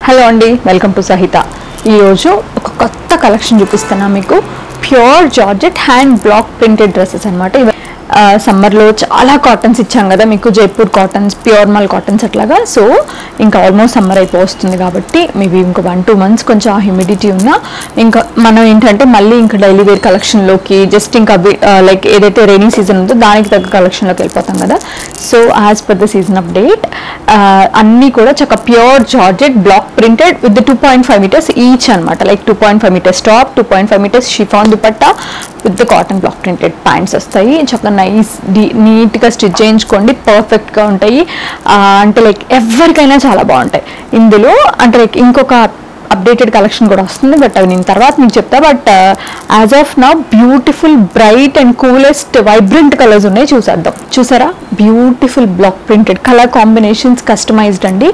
Hello అండి, welcome to సహిత. ఈరోజు ఒక కొత్త కలెక్షన్ చూపిస్తున్నా మీకు. Pure georgette hand block printed dresses అనమాట. సమ్మర్లో చాలా కాటన్స్ ఇచ్చాం కదా మీకు, జైపూర్ కాటన్స్, ప్యూర్ మల్ కాటన్స్ అట్లాగా. సో ఇంకా ఆల్మోస్ట్ సమ్మర్ అయిపోతుంది కాబట్టి మేబీ ఇంకో 1-2 months కొంచెం ఆ హ్యూమిడిటీ ఉన్నా ఇంకా మనం ఏంటంటే మళ్ళీ ఇంకా డైలీ వేర్ కలెక్షన్లోకి జస్ట్ ఇంకా లైక్ ఏదైతే రైనీ సీజన్ ఉందో దానికి తగ్గ కలెక్షన్లోకి వెళ్ళిపోతాం కదా. So as per the season update అన్నీ కూడా చక్కగా pure georgette block printed with 2.5 meters each అనమాట. Like 2.5 meters top, 2.5 meters chiffon dupatta with cotton block printed pants వస్తాయి. చక్కగా నైస్ నీట్గా స్టిచ్ చేయించుకోండి, పర్ఫెక్ట్గా ఉంటాయి. అంటే లైక్ ఎవరికైనా చాలా బాగుంటాయి. ఇందులో అంటే లైక్ ఇంకొక అప్డేటెడ్ కలెక్షన్ కూడా వస్తుంది, బట్ అవి నేను తర్వాత మీకు చెప్తా. But as of now beautiful bright and coolest vibrant colours ఉన్నాయి, చూసేద్దాం. చూసారా, beautiful block printed colour combinations, customised అండి.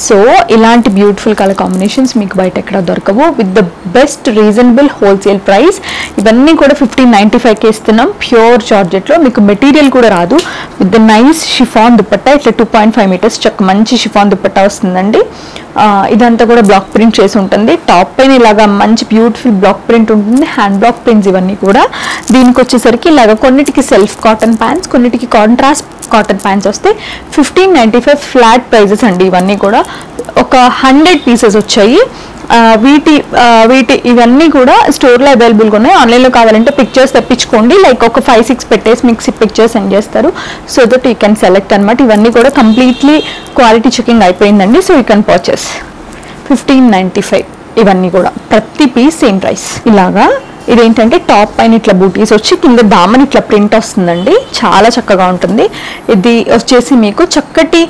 సో ఇలాంటి బ్యూటిఫుల్ కలర్ కాంబినేషన్స్ మీకు బయట ఎక్కడ దొరకవు, with the best reasonable wholesale price. ఇవన్నీ కూడా 1595కి ఇస్తున్నాం ప్యూర్ జార్జెట్లో. మీకు మెటీరియల్ కూడా రాదు, with the nice chiffon dupatta. ఇట్లా 2.5 meters చక్క మంచి షిఫాన్ దుపట్టా వస్తుందండి. ఇదంతా కూడా బ్లాక్ ప్రింట్ చేసి ఉంటుంది. టాప్ పైన ఇలాగా మంచి బ్యూటిఫుల్ బ్లాక్ ప్రింట్ ఉంటుంది, హ్యాండ్ బ్లాక్ ప్రింట్స్ ఇవన్నీ కూడా. దీనికి వచ్చేసరికి ఇలాగ కొన్నిటికి సెల్ఫ్ కాటన్ ప్యాంట్స్, కొన్నిటికి కాంట్రాస్ట్ కాటన్ ప్యాంట్స్ వస్తాయి. 1595 ఫ్లాట్ ప్రైజెస్ అండి. ఇవన్నీ కూడా ఒక 100 pieces వచ్చాయి. వీటి ఇవన్నీ కూడా స్టోర్లో అవైలబుల్గా ఉన్నాయి. ఆన్లైన్లో కావాలంటే పిక్చర్స్ తెప్పించుకోండి. లైక్ ఒక 5-6 పెట్టేసి మీకు పిక్చర్స్ సెండ్ చేస్తారు, so that you can select అనమాట. ఇవన్నీ కూడా కంప్లీట్లీ క్వాలిటీ చెకింగ్ అయిపోయిందండి. So you can purchase. 1595 ఇవన్నీ కూడా, ప్రతి పీస్ సేమ్ ప్రైస్. ఇలాగా ఇదేంటంటే టాప్ పైన ఇట్లా బూటీస్ వచ్చి కింద దామన్ ఇట్లా ప్రింట్ వస్తుందండి, చాలా చక్కగా ఉంటుంది. ఇది వచ్చేసి మీకు చక్కటి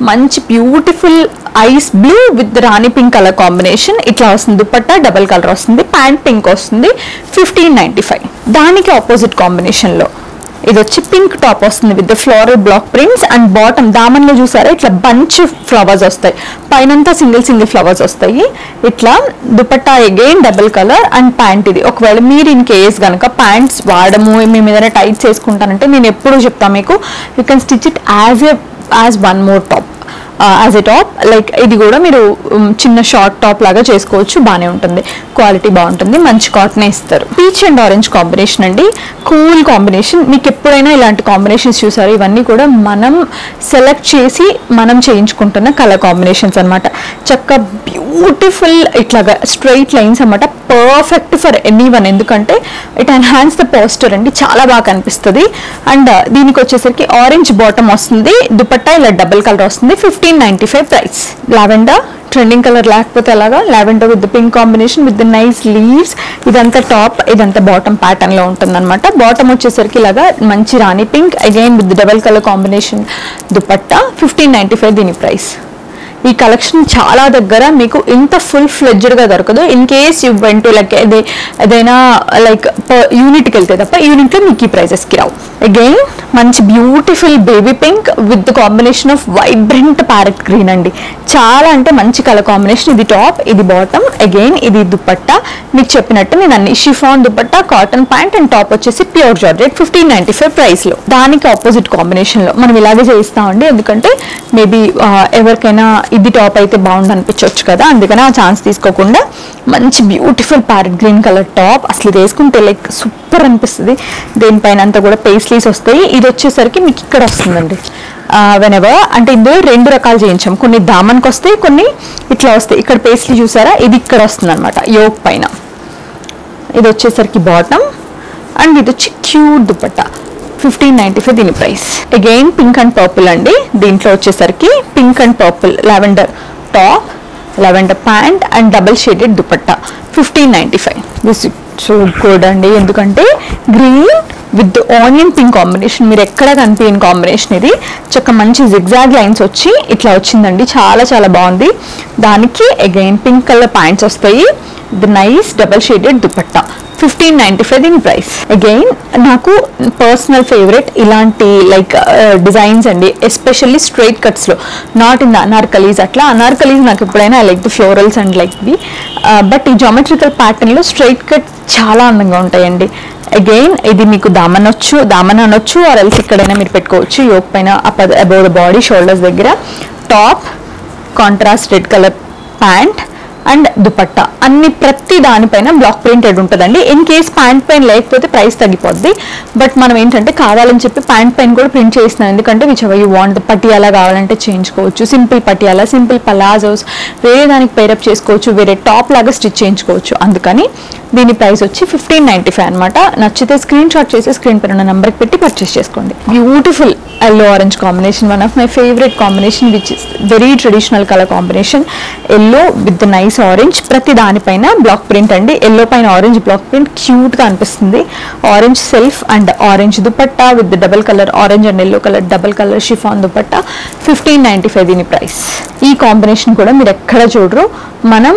మంచి beautiful ice blue with rani pink colour combination ఇట్లా వస్తుంది. దుపట్టా డబల్ కలర్ వస్తుంది, ప్యాంట్ పింక్ వస్తుంది. 1595. దానికి ఆపోజిట్ కాంబినేషన్లో ఇది వచ్చి పింక్ టాప్ వస్తుంది with floral block prints and bottom దామన్లో చూసారా ఇట్లా బంచ్ ఫ్లవర్స్ వస్తాయి, పైనంతా సింగిల్ ఫ్లవర్స్ వస్తాయి. ఇట్లా dupatta again double colour and pant. ఇది ఒకవేళ మీరు ఇన్ కేస్ కనుక ప్యాంట్స్ వాడము, మేము ఏదైనా టైట్స్ వేసుకుంటానంటే నేను ఎప్పుడూ చెప్తాను మీకు, you can stitch it as one more top, as a top. Like ఇది కూడా మీరు చిన్న షార్ట్ టాప్ లాగా చేసుకోవచ్చు, బాగానే ఉంటుంది, క్వాలిటీ బాగుంటుంది, మంచి కాటనే ఇస్తారు. పీచ్ అండ్ ఆరెంజ్ కాంబినేషన్ అండి, కూల్ కాంబినేషన్. మీకు ఎప్పుడైనా ఇలాంటి కాంబినేషన్స్ చూసారు, ఇవన్నీ కూడా మనం సెలెక్ట్ చేసి మనం చేయించుకుంటున్న కలర్ కాంబినేషన్స్ అనమాట. చక్క బ్యూటిఫుల్ ఇట్లాగా స్ట్రైట్ లైన్స్ అనమాట, పర్ఫెక్ట్ ఫర్ ఎనీ వన్. ఎందుకంటే ఇట్ ఎన్హాన్స్ ద పోస్టర్ అండి, చాలా బాగా కనిపిస్తుంది. అండ్ దీనికి వచ్చేసరికి ఆరెంజ్ బాటమ్ వస్తుంది, దుపట్టా ఇలా డబుల్ కలర్ వస్తుంది. 1595 ప్రైస్. లావెండర్ ట్రెండింగ్ కలర్, లేకపోతే అలాగా lavender with pink combination with nice leaves. ఇదంతా టాప్, ఇదంతా బాటమ్ ప్యాటర్న్ లో ఉంటుంది అనమాట. బాటమ్ వచ్చేసరికి ఇలాగా మంచి rani pink again with double colour combination dupatta. 1595 దీని ప్రైస్. ఈ కలెక్షన్ చాలా దగ్గర మీకు ఇంత ఫుల్ ఫ్లెడ్జ్డ్గా దొరకదు. In case you went like ఏదైనా లైక్ యూనిట్కి వెళ్తే తప్ప యూనిట్లో మీకు ఈ ప్రైజెస్కి రావు. అగైన్ మంచి beautiful baby pink with combination of vibrant parrot green అండి, చాలా అంటే మంచి కలర్ కాంబినేషన్. ఇది టాప్, ఇది బాటమ్, అగైన్ ఇది దుపట్టా. మీకు చెప్పినట్టు నేను అన్ని chiffon dupatta, cotton pant and top వచ్చేసి ప్యూర్ జార్జెట్ 1595 ప్రైస్లో. దానికి ఆపోజిట్ కాంబినేషన్లో మనం ఇలాగే చేయిస్తామండి, ఎందుకంటే మేబీ ఎవరికైనా ఇది టాప్ అయితే బాగుంది అనిపించవచ్చు కదా, అందుకని ఆ ఛాన్స్ తీసుకోకుండా మంచి beautiful parrot green colour top. అసలు ఇది వేసుకుంటే లైక్ సూపర్ అనిపిస్తుంది. దీనిపైన అంతా కూడా పేస్లీస్ వస్తాయి. ఇది వచ్చేసరికి మీకు ఇక్కడ వస్తుందండి వెనెవర్, అంటే ఇందులో 2 రకాలు చేయించాం. కొన్ని దామన్కి వస్తాయి, కొన్ని ఇట్లా వస్తాయి. ఇక్కడ పేస్లీ చూసారా, ఇది ఇక్కడ వస్తుంది అనమాట యోక్ పైన. ఇది వచ్చేసరికి బాటమ్ అండ్ ఇది వచ్చి క్యూట్ దుపట్టా. 1595 దీని price. Again pink and purple అండి. దీంట్లో వచ్చేసరికి pink and purple, lavender top, lavender pant and double shaded dupatta. 1595. This so good అండి, ఎందుకంటే green with onion pink combination, మీరు ఎక్కడ కనిపించిన కాంబినేషన్ ఇది. చక్క మంచి జిగ్జాగ్ లైన్స్ వచ్చి ఇట్లా వచ్చిందండి, చాలా చాలా బాగుంది. దానికి అగైన్ పింక్ కలర్ ప్యాంట్స్ వస్తాయి, the nice double shaded dupatta. 1595 దీని ప్రైస్. అగైన్ నాకు పర్సనల్ ఫేవరెట్ ఇలాంటి లైక్ డిజైన్స్ అండి, ఎస్పెషల్లీ స్ట్రైట్ కట్స్లో, నాట్ ఇన్ ద అనార్కలీస్. అట్లా అనార్కలీస్ నాకు ఎప్పుడైనా like the florals and like the, but ఈ జామెట్రికల్ ప్యాటర్న్లో స్ట్రైట్ కట్ చాలా అందంగా ఉంటాయండి. అగైన్ ఇది మీకు దామన్ అనొచ్చు, ఆర్ ఎల్స్ ఇక్కడైనా మీరు పెట్టుకోవచ్చు యోక్ పైన, అబౌవ్ ద బాడీ షోల్డర్స్ దగ్గర. Top contrast red colour pant and dupatta అన్ని ప్రతి దానిపైన బ్లాక్ ప్రింటెడ్ ఉంటుందండి. ఇన్ కేస్ ప్యాంట్ పైన లేకపోతే ప్రైస్ తగ్గిపోద్ది. బట్ మనం ఏంటంటే కావాలని చెప్పి ప్యాంట్ పైన కూడా ప్రింట్ చేస్తున్నాం, ఎందుకంటే which ever you want. Patiala కావాలంటే చేయించుకోవచ్చు, సింపుల్ పటియాలా, సింపుల్ పలాజోస్ వేరే దానికి పేరప్ చేసుకోవచ్చు, వేరే టాప్ లాగా స్టిచ్ చేయించుకోవచ్చు. అందుకని దీని ప్రైస్ వచ్చి 1595 అనమాట. నచ్చితే స్క్రీన్ షాట్ చేసి స్క్రీన్ పైన ఉన్న నెంబర్కి పెట్టి పర్చేస్ చేసుకోండి. Beautiful yellow orange combination, one of my favourite combination, which is very traditional colour combination. Yellow with nice orange, ప్రతి దానిపైన బ్లాక్ ప్రింట్ అండి. ఎల్లో పైన ఆరెంజ్ బ్లాక్ ప్రింట్ క్యూట్ గా అనిపిస్తుంది. Orange self and orange dupatta with double colour orange and yellow colour double colour chiffon dupatta 1595 దీని price. ఈ combination కూడా మీరు ఎక్కడ చూడరు. మనం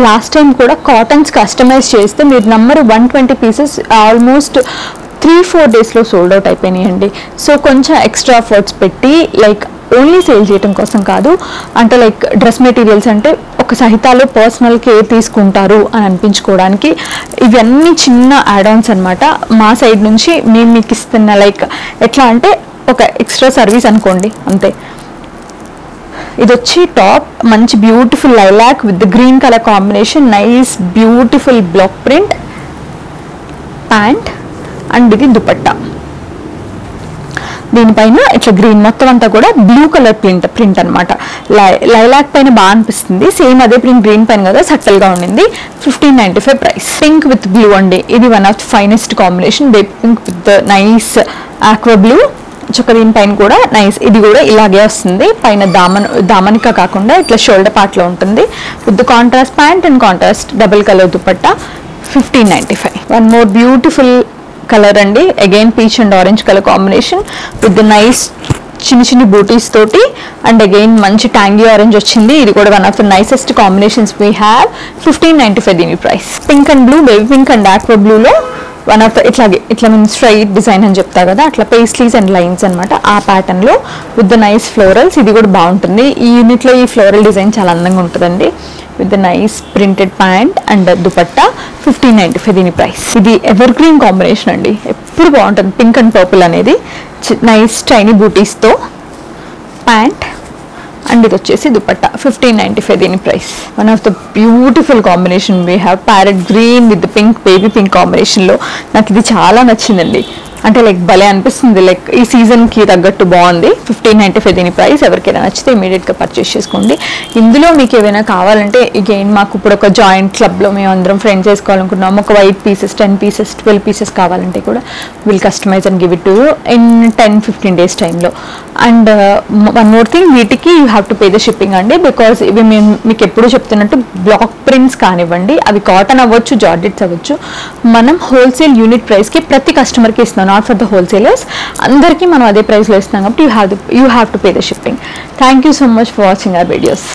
లాస్ట్ టైం కూడా కాటన్స్ కస్టమైజ్ చేస్తే మీరు నంబర్ 120 పీసెస్ ఆల్మోస్ట్ 3-4 డేస్లో సోల్డ్ అవుట్ అయిపోయినాయండి. సో కొంచెం ఎక్స్ట్రా ఎఫర్ట్స్ పెట్టి లైక్ ఓన్లీ సేల్ చేయడం కోసం కాదు, అంటే లైక్ డ్రెస్ మెటీరియల్స్ అంటే ఒక సహితాలో పర్సనల్ కేర్ తీసుకుంటారు అని అనిపించుకోవడానికి ఇవన్నీ చిన్న యాడ్ ఆన్స్ అనమాట. మా సైడ్ నుంచి మేము మీకు ఇస్తున్న లైక్ ఎట్లా అంటే ఒక ఎక్స్ట్రా సర్వీస్ అనుకోండి అంతే. ఇది వచ్చి టాప్ మంచి beautiful lilac with green colour combination, nice beautiful block print pant and ఇది దుపట్టా. దీనిపైన ఇట్లా గ్రీన్ మొత్తం అంతా కూడా బ్లూ కలర్ ప్రింట్ అనమాట. లైలాక్ పైన బాగా అనిపిస్తుంది, సేమ్ అదే ప్రింట్ గ్రీన్ పైన కదా సట్టల్ గా ఉండింది. 1595 ప్రైస్. పింక్ విత్ బ్లూ అండి, ఇది one of the finest combination. Baby pink with nice aqua blue. చక్క దీనిపైన కూడా నైస్, ఇది కూడా ఇలాగే వస్తుంది. పైన దామనిక కాకుండా ఇట్లా షోల్డర్ పార్ట్ లో ఉంటుంది with contrast pant and contrast double colour dupatta 1595. One more beautiful colour అండి, again peach and orange colour combination with nice చిన్న చిన్న బూటీస్ తోటి అండ్ అగైన్ మంచి ట్యాంగీ ఆరెంజ్ వచ్చింది. ఇది కూడా one of the nicest combinations we have. 1595 దీని ప్రైస్. Pink and blue, baby pink and aqua బ్లూలో వన్ ఆఫ్ ద ఇట్లా మేము స్ట్రైట్ డిజైన్ అని చెప్తా కదా, అట్లా పేస్లీస్ అండ్ లైన్స్ అనమాట. ఆ ప్యాటర్న్ లో విత్ ద నైస్ ఫ్లోరల్స్, ఇది కూడా బాగుంటుంది. ఈ యూనిట్ లో ఈ ఫ్లోరల్ డిజైన్ చాలా అందంగా ఉంటుందండి with the nice printed pant and dupatta 1595 దీని ప్రైస్. ఇది ఎవర్ గ్రీన్ కాంబినేషన్ అండి, ఎప్పుడు బాగుంటుంది. పింక్ అండ్ పర్పుల్ అనేది నైస్ టైనీ బూటీస్తో ప్యాంట్ అండ్ ఇది వచ్చేసి దుపట్టా 1595 దీని price. One of the beautiful combination we have parrot green with pink, baby pink కాంబినేషన్లో. నాకు ఇది చాలా నచ్చిందండి, అంటే లైక్ భలే అనిపిస్తుంది, లైక్ ఈ సీజన్కి తగ్గట్టు బాగుంది. 1595 దీని ప్రైస్. ఎవరికైనా నచ్చితే ఇమీడియట్గా పర్చేస్ చేసుకోండి. ఇందులో మీకు ఏమైనా కావాలంటే అగైన్ మాకు ఇప్పుడు ఒక జాయింట్ క్లబ్లో మేము అందరం ఫ్రెండ్స్ వేసుకోవాలనుకున్నాం, ఒక 8 పీసెస్ 10 పీసెస్ 12 పీసెస్ కావాలంటే కూడా will customise and give it to you in 10-15 days టైంలో. అండ్ వన్ మోర్ థింగ్, వీటికి you have to pay the shipping అండి, బికాజ్ ఇవి మేము మీకు ఎప్పుడు చెప్తున్నట్టు బ్లాక్ ప్రింట్స్ కానివ్వండి, అవి కాటన్ అవ్వచ్చు, జార్జెట్స్ అవ్వచ్చు, మనం హోల్సేల్ యూనిట్ ప్రైస్కి ప్రతి కస్టమర్కి ఇస్తున్నాం, నాట్ ఫర్ ద హోల్సేలర్స్. అందరికీ మనం అదే ప్రైస్లో ఇస్తున్నాం కాబట్టి you have to pay the shipping. Thank you so much for watching our videos.